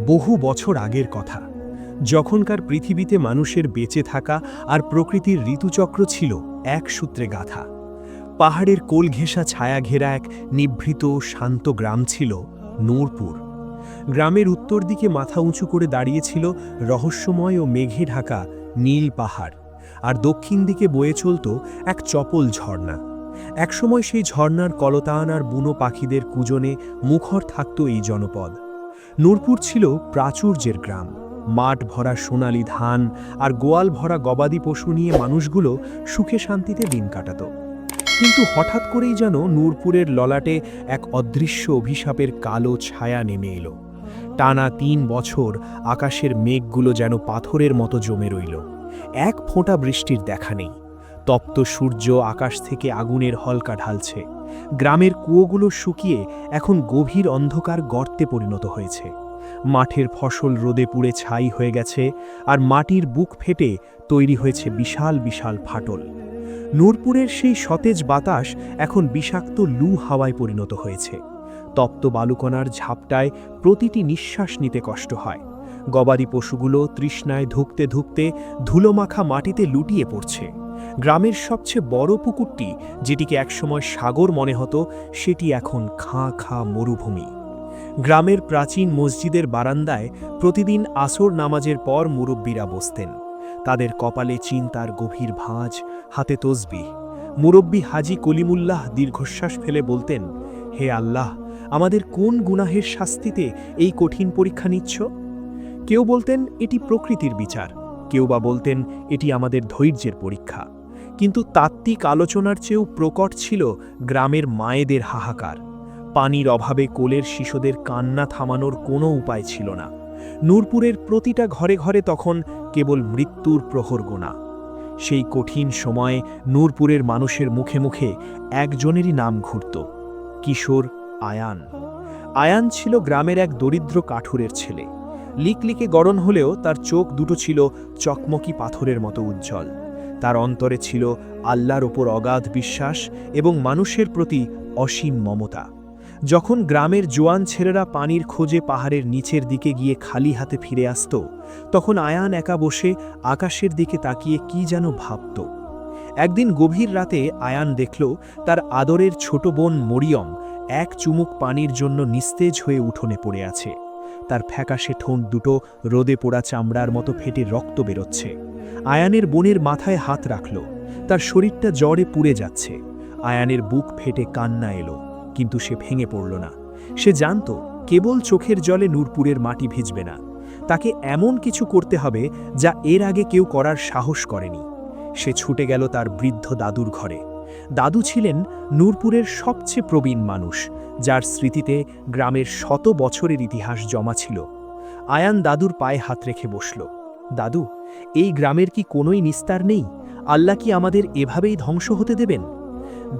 বহু বছর আগের কথা, যখনকার পৃথিবীতে মানুষের বেঁচে থাকা আর প্রকৃতির ঋতুচক্র ছিল এক সূত্রে গাঁথা। পাহাড়ের কোল ঘেঁষা ছায়া ঘেরা এক নিভৃত শান্ত গ্রাম ছিল নূরপুর। গ্রামের উত্তর দিকে মাথা উঁচু করে দাঁড়িয়েছিল রহস্যময় ও মেঘে ঢাকা নীল পাহাড়, আর দক্ষিণ দিকে বয়ে চলত এক চপল ঝর্ণা। একসময় সেই ঝর্ণার কলতান আর বুনো পাখিদের কুজনে মুখর থাকত এই জনপদ। নূরপুর ছিল প্রাচুর্যের গ্রাম। মাঠ ভরা সোনালি ধান আর গোয়াল ভরা গবাদি পশু নিয়ে মানুষগুলো সুখে শান্তিতে দিন কাটাত। কিন্তু হঠাৎ করেই যেন নূরপুরের ললাটে এক অদৃশ্য অভিশাপের কালো ছায়া নেমে এলো। টানা ৩ বছর আকাশের মেঘগুলো যেন পাথরের মতো জমে রইল। এক ফোঁটা বৃষ্টির দেখা নেই। তপ্ত সূর্য আকাশ থেকে আগুনের হলকা ঢালছে। গ্রামের কুয়োগুলো শুকিয়ে এখন গভীর অন্ধকার গর্তে পরিণত হয়েছে। মাঠের ফসল রোদে পুড়ে ছাই হয়ে গেছে, আর মাটির বুক ফেটে তৈরি হয়েছে বিশাল বিশাল ফাটল। নূরপুরের সেই সতেজ বাতাস এখন বিষাক্ত লু হাওয়ায় পরিণত হয়েছে। তপ্ত বালুকণার ঝাপটায় প্রতিটি নিঃশ্বাস নিতে কষ্ট হয়। গবাদি পশুগুলো তৃষ্ণায় ধুঁকতে ধুঁকতে ধুলোমাখা মাটিতে লুটিয়ে পড়ছে। গ্রামের সবচেয়ে বড় পুকুরটি, যেটিকে একসময় সাগর মনে হতো, সেটি এখন খাঁ খাঁ মরুভূমি। গ্রামের প্রাচীন মসজিদের বারান্দায় প্রতিদিন আসর নামাজের পর মুরব্বীরা বসতেন। তাদের কপালে চিন্তার গভীর ভাঁজ, হাতে তসবিহ। মুরব্বী হাজি কলিমুল্লাহ দীর্ঘশ্বাস ফেলে বলতেন, হে আল্লাহ, আমাদের কোন গুনাহের শাস্তিতে এই কঠিন পরীক্ষা নিচ্ছ? কেউ বলতেন এটি প্রকৃতির বিচার, কেউ বা বলতেন এটি আমাদের ধৈর্যের পরীক্ষা। কিন্তু তাত্ত্বিক আলোচনার চেয়েও প্রকট ছিল গ্রামের মায়েদের হাহাকার। পানির অভাবে কোলের শিশুদের কান্না থামানোর কোনো উপায় ছিল না। নূরপুরের প্রতিটা ঘরে ঘরে তখন কেবল মৃত্যুর প্রহর গোনা। সেই কঠিন সময়ে নূরপুরের মানুষের মুখে মুখে একজনেরই নাম ঘুরত, কিশোর আয়ান। আয়ান ছিল গ্রামের এক দরিদ্র কাঠুরের ছেলে। লিকলিকে গড়ন হলেও তার চোখ দুটো ছিল চকমকি পাথরের মতো উজ্জ্বল। তার অন্তরে ছিল আল্লাহর ওপর অগাধ বিশ্বাস এবং মানুষের প্রতি অসীম মমতা। যখন গ্রামের জোয়ান ছেলেরা পানির খোঁজে পাহাড়ের নিচের দিকে গিয়ে খালি হাতে ফিরে আসত, তখন আয়ান একা বসে আকাশের দিকে তাকিয়ে কি যেন ভাবত। একদিন গভীর রাতে আয়ান দেখল তার আদরের ছোট বোন মরিয়ম এক চুমুক পানির জন্য নিস্তেজ হয়ে উঠোনে পড়ে আছে। তার ফ্যাকাশে ঠোঁট দুটো রোদে পোড়া চামড়ার মতো ফেটে রক্ত বেরোচ্ছে। আয়ানের বোনের মাথায় হাত রাখল। তার শরীরটা জ্বরে পুড়ে যাচ্ছে। আয়ানের বুক ফেটে কান্না এলো, কিন্তু সে ভেঙে পড়ল না। সে জানত কেবল চোখের জলে নূরপুরের মাটি ভিজবে না। তাকে এমন কিছু করতে হবে যা এর আগে কেউ করার সাহস করেনি। সে ছুটে গেল তার বৃদ্ধ দাদুর ঘরে। দাদু ছিলেন নূরপুরের সবচেয়ে প্রবীণ মানুষ, যার স্মৃতিতে গ্রামের শত বছরের ইতিহাস জমা ছিল। আয়ান দাদুর পায়ে হাত রেখে বসল। দাদু, এই গ্রামের কি কোনোই নিস্তার নেই? আল্লাহ কি আমাদের এভাবেই ধ্বংস হতে দেবেন?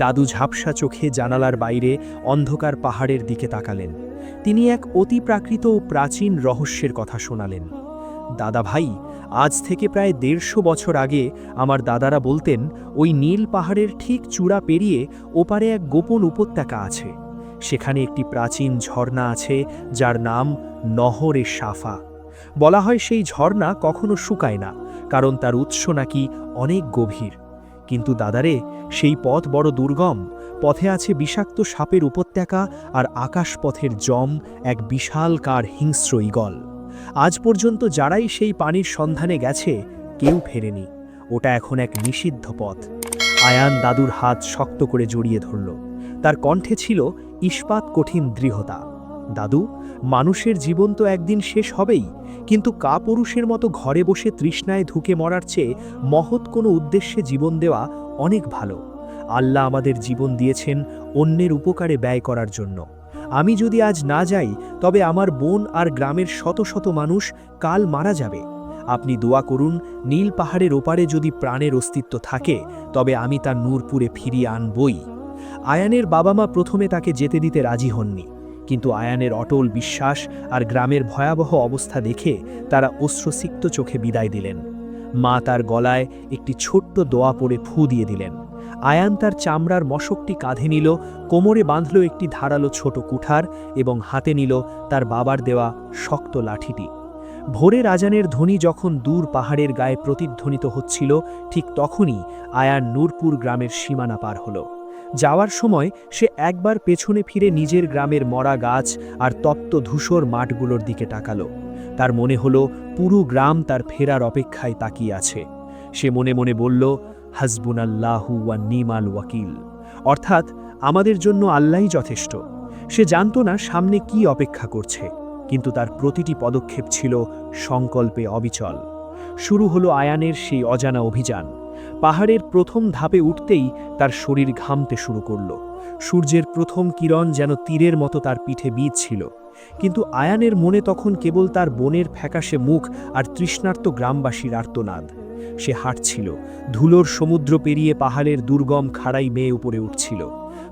দাদু ঝাপসা চোখে জানালার বাইরে অন্ধকার পাহাড়ের দিকে তাকালেন। তিনি এক অতি প্রাকৃত ও প্রাচীন রহস্যের কথা শোনালেন। দাদা ভাই, আজ থেকে প্রায় ১৫০ বছর আগে আমার দাদারা বলতেন, ওই নীল পাহাড়ের ঠিক চূড়া পেরিয়ে ওপারে এক গোপন উপত্যকা আছে। সেখানে একটি প্রাচীন ঝর্ণা আছে, যার নাম নহরে সাফা। বলা হয় সেই ঝর্ণা কখনো শুকায় না, কারণ তার উৎস নাকি অনেক গভীর। কিন্তু দাদারে, সেই পথ বড় দুর্গম। পথে আছে বিষাক্ত সাপের উপত্যকা, আর আকাশপথের জম এক বিশালকার হিংস্র ঈগল। আজ পর্যন্ত যারাই সেই পানির সন্ধানে গেছে, কেউ ফেরেনি। ওটা এখন এক নিষিদ্ধ পথ। আয়ান দাদুর হাত শক্ত করে জড়িয়ে ধরল। তার কণ্ঠে ছিল ইস্পাত কঠিন দৃঢ়তা। দাদু, মানুষের জীবন তো একদিন শেষ হবেই, কিন্তু কাপুরুষের মতো ঘরে বসে তৃষ্ণায় ধুকে মরার চেয়ে মহৎ কোনো উদ্দেশ্যে জীবন দেওয়া অনেক ভালো। আল্লাহ আমাদের জীবন দিয়েছেন অন্যের উপকারে ব্যয় করার জন্য। আমি যদি আজ না যাই, তবে আমার বোন আর গ্রামের শত শত মানুষ কাল মারা যাবে। আপনি দোয়া করুন, নীল পাহাড়ের ওপারে যদি প্রাণের অস্তিত্ব থাকে, তবে আমি তা নূরপুরে ফিরিয়ে আনবই। আয়ানের বাবা মা প্রথমে তাকে যেতে দিতে রাজি হননি, কিন্তু আয়ানের অটল বিশ্বাস আর গ্রামের ভয়াবহ অবস্থা দেখে তারা অশ্রুসিক্ত চোখে বিদায় দিলেন। মা তার গলায় একটি ছোট্ট দোয়া পড়ে ফু দিয়ে দিলেন। আয়ান তার চামড়ার মশকটি কাঁধে নিল, কোমরে বাঁধল একটি ধারালো ছোট কুঠার এবং হাতে নিল তার বাবার দেওয়া শক্ত লাঠিটি। ভোরের আজানের ধ্বনি যখন দূর পাহাড়ের গায়ে প্রতিধ্বনিত হচ্ছিল, ঠিক তখনই আয়ান নূরপুর গ্রামের সীমানা পার হল। যাওয়ার সময় সে একবার পেছনে ফিরে নিজের গ্রামের মরা গাছ আর তপ্ত ধূসর মাঠগুলোর দিকে তাকালো। তার মনে হলো পুরো গ্রাম তার ফেরার অপেক্ষায় তাকিয়ে আছে। সে মনে মনে বলল, হাসবুনাল্লাহু ওয়া নিমাল ওয়াকিল, অর্থাৎ আমাদের জন্য আল্লাহই যথেষ্ট। সে জানত না সামনে কি অপেক্ষা করছে, কিন্তু তার প্রতিটি পদক্ষেপ ছিল সংকল্পে অবিচল। শুরু হলো আয়ানের সেই অজানা অভিযান। পাহাড়ের প্রথম ধাপে উঠতেই তার শরীর ঘামতে শুরু করল। সূর্যের প্রথম কিরণ যেন তীরের মতো তার পিঠে বিঁধছিল। কিন্তু আয়ানের মনে তখন কেবল তার বোনের ফ্যাকাশে মুখ আর তৃষ্ণার্ত গ্রামবাসীর আর্তনাদ। সে হাঁটছিল, ধুলোর সমুদ্র পেরিয়ে পাহাড়ের দুর্গম খাড়াই মেয়ে উপরে উঠছিল।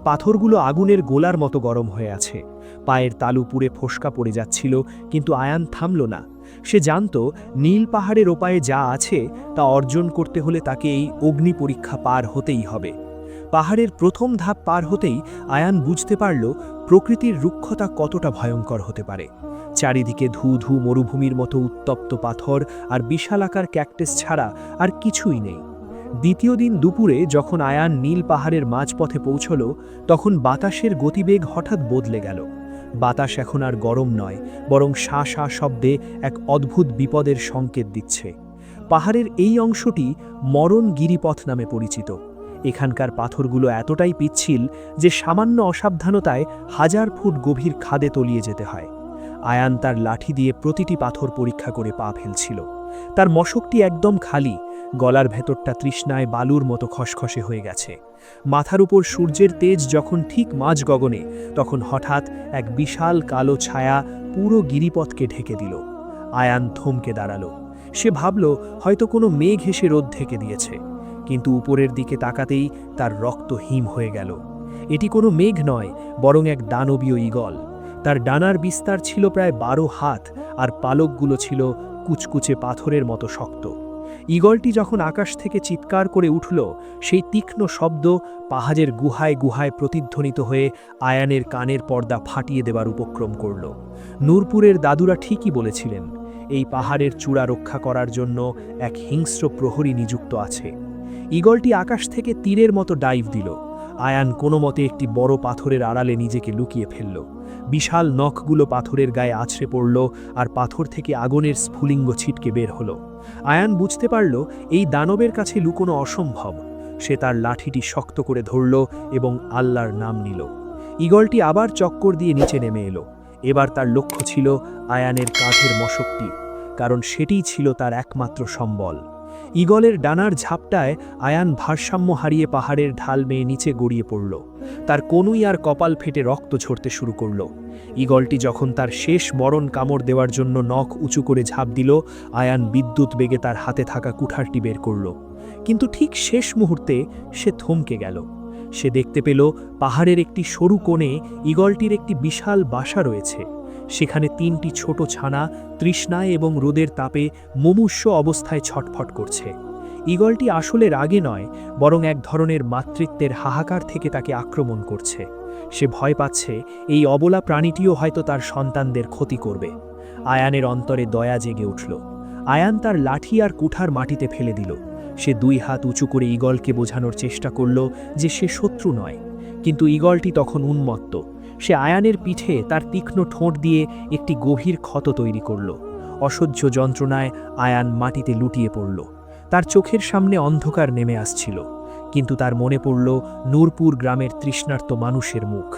পাথরগুলো আগুনের গোলার মতো গরম হয়ে আছে, পায়ের তালু পুড়ে ফোসকা পড়ে যাচ্ছিল, কিন্তু আয়ান থামল না। সে জানত নীল পাহাড়ের ওপায়ে যা আছে তা অর্জন করতে হলে তাকে এই অগ্নি পরীক্ষা পার হতেই হবে। পাহাড়ের প্রথম ধাপ পার হতেই আয়ান বুঝতে পারল প্রকৃতির রুক্ষতা কতটা ভয়ঙ্কর হতে পারে। চারিদিকে ধু ধু মরুভূমির মতো উত্তপ্ত পাথর আর বিশালাকার ক্যাকটাস ছাড়া আর কিছুই নেই। দ্বিতীয় দিন দুপুরে যখন আয়ান নীল পাহাড়ের মাঝপথে পৌঁছল, তখন বাতাসের গতিবেগ হঠাৎ বদলে গেল। বাতাস এখন আর গরম নয়, বরং শা শা শব্দে এক অদ্ভুত বিপদের সংকেত দিচ্ছে। পাহাড়ের এই অংশটি মরণ গিরিপথ নামে পরিচিত। এখানকার পাথরগুলো এতটাই পিচ্ছিল যে সামান্য অসাবধানতায় 1000 ফুট গভীর খাদে তলিয়ে যেতে হয়। আয়ান তার লাঠি দিয়ে প্রতিটি পাথর পরীক্ষা করে পা ফেলছিল। তার মশকটি একদম খালি, গলার ভেতরটা তৃষ্ণায় বালুর মতো খসখসে হয়ে গেছে। মাথার উপর সূর্যের তেজ যখন ঠিক মাঝ গগনে, তখন হঠাৎ এক বিশাল কালো ছায়া পুরো গিরিপথকে ঢেকে দিল। আয়ান থমকে দাঁড়ালো। সে ভাবল হয়তো কোনো মেঘ এসে রোদ ঢেকে দিয়েছে, কিন্তু উপরের দিকে তাকাতেই তার রক্ত হিম হয়ে গেল। এটি কোনো মেঘ নয়, বরং এক দানবীয় ঈগল। তার ডানার বিস্তার ছিল প্রায় 12 হাত, আর পালকগুলো ছিল কুচকুচে পাথরের মতো শক্ত। ঈগলটি যখন আকাশ থেকে চিৎকার করে উঠল, সেই তীক্ষ্ণ শব্দ পাহাড়ের গুহায় গুহায় প্রতিধ্বনিত হয়ে আয়ানের কানের পর্দা ফাটিয়ে দেবার উপক্রম করল। নূরপুরের দাদুরা ঠিকই বলেছিলেন, এই পাহাড়ের চূড়া রক্ষা করার জন্য এক হিংস্র প্রহরী নিযুক্ত আছে। ঈগলটি আকাশ থেকে তীরের মতো ডাইভ দিল। আয়ান কোনো মতে একটি বড় পাথরের আড়ালে নিজেকে লুকিয়ে ফেলল। বিশাল নখগুলো পাথরের গায়ে আছড়ে পড়ল, আর পাথর থেকে আগুনের স্ফুলিঙ্গ ছিটকে বের হলো। আয়ান বুঝতে পারল এই দানবের কাছে লুকোনো অসম্ভব। সে তার লাঠিটি শক্ত করে ধরল এবং আল্লাহর নাম নিল। ঈগলটি আবার চক্কর দিয়ে নিচে নেমে এলো। এবার তার লক্ষ্য ছিল আয়ানের কাঁধের মশকটি, কারণ সেটিই ছিল তার একমাত্র সম্বল। ঈগলের ডানার ঝাপটায় আয়ান ভারসাম্য হারিয়ে পাহাড়ের ঢাল মেয়ে নিচে গড়িয়ে পড়ল। তার কনুই আর কপাল ফেটে রক্ত ঝরতে শুরু করল। ঈগলটি যখন তার শেষ মরণ কামড় দেওয়ার জন্য নখ উঁচু করে ঝাঁপ দিল, আয়ান বিদ্যুৎ বেগে তার হাতে থাকা কুঠারটি বের করল। কিন্তু ঠিক শেষ মুহূর্তে সে থমকে গেল। সে দেখতে পেল পাহাড়ের একটি সরু কোণে ঈগলটির একটি বিশাল বাসা রয়েছে। সেখানে 3টি ছোট ছানা তৃষ্ণায় এবং রোদের তাপে মুমূর্ষু অবস্থায় ছটফট করছে। ঈগলটি আসলে রাগে নয়, বরং এক ধরনের মাতৃত্বের হাহাকার থেকে তাকে আক্রমণ করছে। সে ভয় পাচ্ছে এই অবলা প্রাণীটিও হয়তো তার সন্তানদের ক্ষতি করবে। আয়ানের অন্তরে দয়া জেগে উঠল। আয়ান তার লাঠি আর কুঠার মাটিতে ফেলে দিল। সে 2 হাত উঁচু করে ঈগলকে বোঝানোর চেষ্টা করল যে সে শত্রু নয়, কিন্তু ঈগলটি তখন উন্মত্ত। সে আয়ানের পিঠে তার তীক্ষ্ণ ঠোঁট দিয়ে একটি গভীর ক্ষত তৈরি করল। অসহ্য যন্ত্রণায় আয়ান মাটিতে লুটিয়ে পড়ল। তার চোখের সামনে অন্ধকার নেমে আসছিল, কিন্তু তার মনে পড়ল নূরপুর গ্রামের তৃষ্ণার্ত মানুষের মুখ।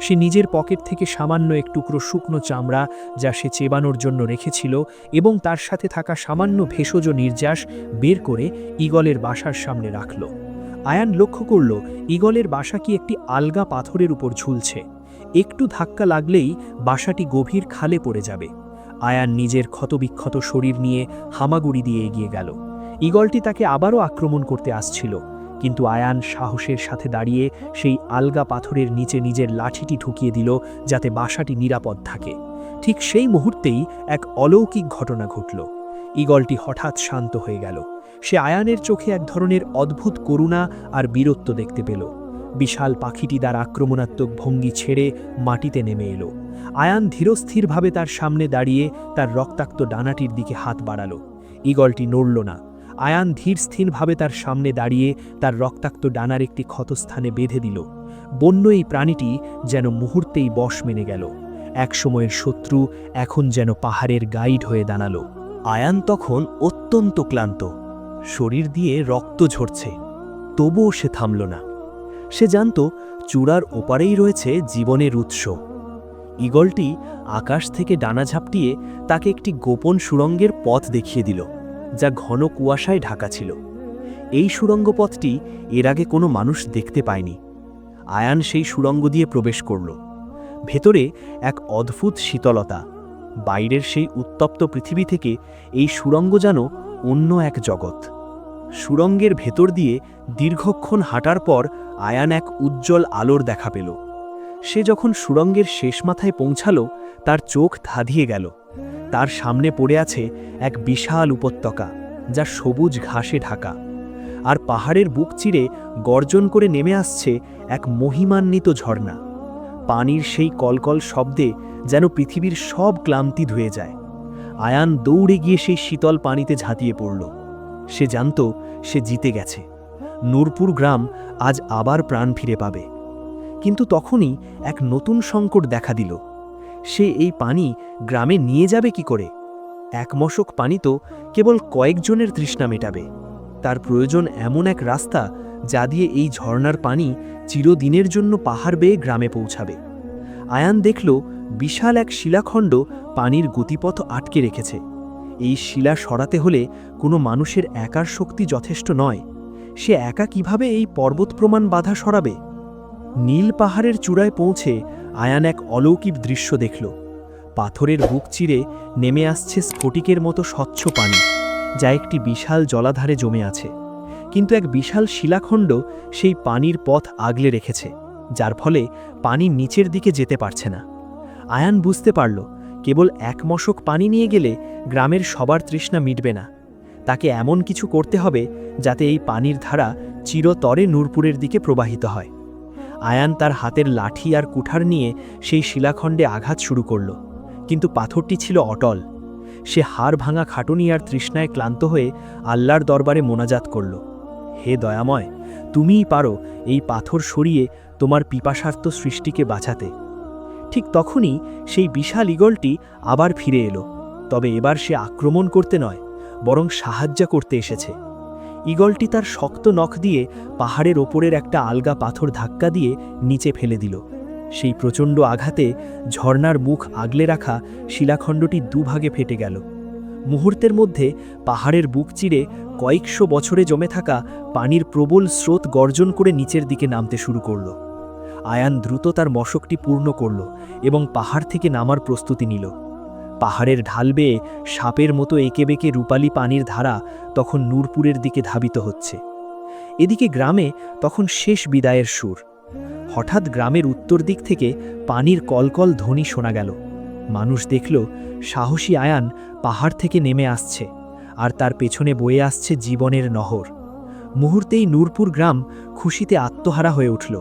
সে নিজের পকেট থেকে সামান্য এক টুকরো শুকনো চামড়া, যা সে চেবানোর জন্য রেখেছিল, এবং তার সাথে থাকা সামান্য ভেষজ নির্যাস বের করে ঈগলের বাসার সামনে রাখল। আয়ান লক্ষ্য করল ঈগলের বাসা কি একটি আলগা পাথরের উপর ঝুলছে। একটু ধাক্কা লাগলেই বাসাটি গভীর খালে পড়ে যাবে। আয়ান নিজের ক্ষতবিক্ষত শরীর নিয়ে হামাগুড়ি দিয়ে এগিয়ে গেল। ঈগলটি তাকে আবারও আক্রমণ করতে আসছিল, কিন্তু আয়ান সাহসের সাথে দাঁড়িয়ে সেই আলগা পাথরের নিচে নিজের লাঠিটি ঢুকিয়ে দিল, যাতে বাসাটি নিরাপদ থাকে। ঠিক সেই মুহূর্তেই এক অলৌকিক ঘটনা ঘটল। ঈগলটি হঠাৎ শান্ত হয়ে গেল। সে আয়ানের চোখে এক ধরনের অদ্ভুত করুণা আর বীরত্ব দেখতে পেল। বিশাল পাখিটি তার আক্রমণাত্মক ভঙ্গি ছেড়ে মাটিতে নেমে এলো। আয়ান ধীরস্থিরভাবে তার সামনে দাঁড়িয়ে তার রক্তাক্ত ডানাটির দিকে হাত বাড়াল। ঈগলটি নড়ল না। আয়ান ধীরস্থিরভাবে তার সামনে দাঁড়িয়ে তার রক্তাক্ত ডানার একটি ক্ষতস্থানে বেঁধে দিল। বন্য এই প্রাণীটি যেন মুহূর্তেই বশ মেনে গেল। একসময়ের শত্রু এখন যেন পাহাড়ের গাইড হয়ে দাঁড়ালো। আয়ান তখন অত্যন্ত ক্লান্ত, শরীর দিয়ে রক্ত ঝরছে, তবুও সে থামল না। সে জানত চূড়ার ওপারেই রয়েছে জীবনের উৎস। ঈগলটি আকাশ থেকে ডানা ঝাপটিয়ে তাকে একটি গোপন সুড়ঙ্গের পথ দেখিয়ে দিল, যা ঘন কুয়াশায় ঢাকা ছিল। এই সুড়ঙ্গ পথটি এর আগে কোনো মানুষ দেখতে পায়নি। আয়ান সেই সুড়ঙ্গ দিয়ে প্রবেশ করল। ভেতরে এক অদ্ভুত শীতলতা। বাইরের সেই উত্তপ্ত পৃথিবী থেকে এই সুড়ঙ্গ যেন অন্য এক জগৎ। সুড়ঙ্গের ভেতর দিয়ে দীর্ঘক্ষণ হাঁটার পর আয়ান এক উজ্জ্বল আলোর দেখা পেল। সে যখন সুড়ঙ্গের শেষ মাথায় পৌঁছাল, তার চোখ ধাঁধিয়ে গেল। তার সামনে পড়ে আছে এক বিশাল উপত্যকা, যা সবুজ ঘাসে ঢাকা। আর পাহাড়ের বুক চিরে গর্জন করে নেমে আসছে এক মহিমান্বিত ঝর্ণা। পানির সেই কলকল শব্দে যেন পৃথিবীর সব ক্লান্তি ধুয়ে যায়। আয়ান দৌড়ে গিয়ে সেই শীতল পানিতে ঝাঁপিয়ে পড়ল। সে জানত সে জিতে গেছে। নূরপুর গ্রাম আজ আবার প্রাণ ফিরে পাবে। কিন্তু তখনই এক নতুন সংকট দেখা দিল। সে এই পানি গ্রামে নিয়ে যাবে কি করে? এক মশক পানি তো কেবল কয়েকজনের তৃষ্ণা মেটাবে। তার প্রয়োজন এমন এক রাস্তা, যা দিয়ে এই ঝর্ণার পানি চিরদিনের জন্য পাহাড় বেয়ে গ্রামে পৌঁছাবে। আয়ান দেখল বিশাল এক শিলাখণ্ড পানির গতিপথ আটকে রেখেছে। এই শিলা সরাতে হলে কোনো মানুষের একার শক্তি যথেষ্ট নয়। সে একা কিভাবে এই পর্বত প্রমাণ বাধা সরাবে? নীল পাহাড়ের চূড়ায় পৌঁছে আয়ান এক অলৌকিক দৃশ্য দেখল। পাথরের বুক চিরে নেমে আসছে স্ফটিকের মতো স্বচ্ছ পানি, যা একটি বিশাল জলাধারে জমে আছে। কিন্তু এক বিশাল শিলাখণ্ড সেই পানির পথ আগলে রেখেছে, যার ফলে পানি নিচের দিকে যেতে পারছে না। আয়ান বুঝতে পারল কেবল এক মশক পানি নিয়ে গেলে গ্রামের সবার তৃষ্ণা মিটবে না। তাকে এমন কিছু করতে হবে যাতে এই পানির ধারা চিরতরে নূরপুরের দিকে প্রবাহিত হয়। আয়ান তার হাতের লাঠি আর কুঠার নিয়ে সেই শিলাখণ্ডে আঘাত শুরু করল, কিন্তু পাথরটি ছিল অটল। সে হাড় ভাঙা খাটুনি আর তৃষ্ণায় ক্লান্ত হয়ে আল্লাহর দরবারে মোনাজাত করল, হে দয়াময়, তুমিই পারো এই পাথর সরিয়ে তোমার পিপাসার্ত সৃষ্টিকে বাঁচাতে। ঠিক তখনই সেই বিশাল ঈগলটি আবার ফিরে এলো। তবে এবার সে আক্রমণ করতে নয়, বরং সাহায্য করতে এসেছে। ঈগলটি তার শক্ত নখ দিয়ে পাহাড়ের ওপরের একটা আলগা পাথর ধাক্কা দিয়ে নিচে ফেলে দিল। সেই প্রচণ্ড আঘাতে ঝর্ণার মুখ আগলে রাখা শিলাখণ্ডটি দুভাগে ফেটে গেল। মুহূর্তের মধ্যে পাহাড়ের বুক চিরে কয়েকশো বছরে জমে থাকা পানির প্রবল স্রোত গর্জন করে নিচের দিকে নামতে শুরু করল। আয়ান দ্রুত তার মশকটি পূর্ণ করল এবং পাহাড় থেকে নামার প্রস্তুতি নিল। পাহাড়ের ঢাল বেয়ে সাপের মতো এঁকে বেঁকে রূপালী পানির ধারা তখন নূরপুরের দিকে ধাবিত হচ্ছে। এদিকে গ্রামে তখন শেষ বিদায়ের সুর। হঠাৎ গ্রামের উত্তর দিক থেকে পানির কলকল ধ্বনি শোনা গেল। মানুষ দেখল সাহসী আয়ান পাহাড় থেকে নেমে আসছে, আর তার পেছনে বয়ে আসছে জীবনের নহর। মুহূর্তেই নূরপুর গ্রাম খুশিতে আত্মহারা হয়ে উঠল।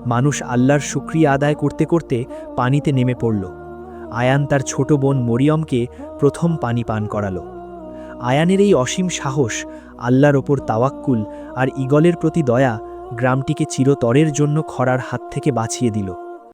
মানুষ আল্লাহর শুকরিয়া আদায় করতে করতে পানিতে নেমে পড়ল। আয়ান তার ছোট বোন মরিয়মকে প্রথম পানি পান করাল। আয়ানের এই অসীম সাহস, আল্লাহর ওপর তাওয়াক্কুল আর ঈগলের প্রতি দয়া গ্রামটিকে চিরতরের জন্য খরার হাত থেকে বাঁচিয়ে দিল।